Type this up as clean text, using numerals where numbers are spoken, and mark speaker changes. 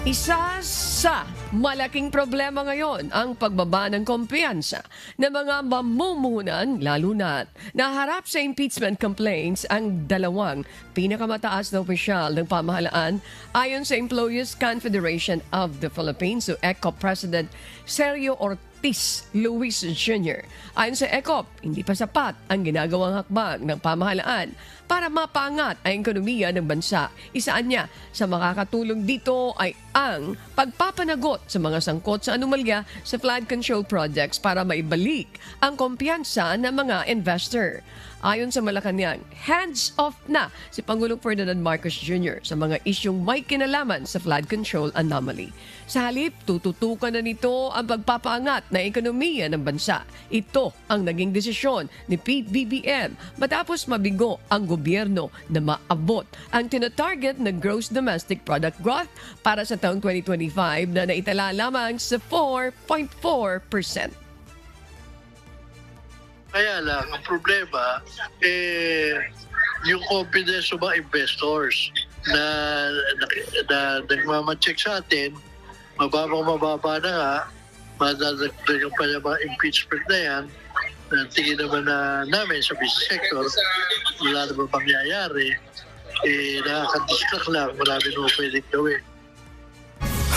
Speaker 1: Isa sa malaking problema ngayon ang pagbaba ng kumpiyansa ng mga mamumuhunan, lalo na naharap sa impeachment complaints ang dalawang pinakamataas na opisyal ng pamahalaan ayon sa Employees Confederation of the Philippines o ECOP President Sergio Ortiz Luis Jr. Ayon sa ECOP, hindi pa sapat ang ginagawang hakbang ng pamahalaan para mapangat ang ekonomiya ng bansa. Isaan niya sa makakatulong dito ay ang pagpapanagot sa mga sangkot sa anomalya sa flood control projects para maibalik ang kumpiyansa ng mga investor. Ayon sa Malacanang, hands off na si Pangulong Ferdinand Marcos Jr. sa mga isyong may kinalaman sa flood control anomaly. Sa halip, tututukan na nito ang pagpapaangat na ekonomiya ng bansa. Ito ang naging desisyon ni PBBM matapos mabigo ang gobyerno na maabot ang tinatarget na gross domestic product growth para sa taong 2025 na naitala lamang sa 4.4%.
Speaker 2: Kaya lang, ang problema, yung confidence ng mga investors na nagmamacheck sa atin, mababa na nga, madadagdag yung pa mga impeachment na yan, tingin naman namin sa business sector, wala naman pangyayari, nakakadistract lang, marami naman pwedeng gawin.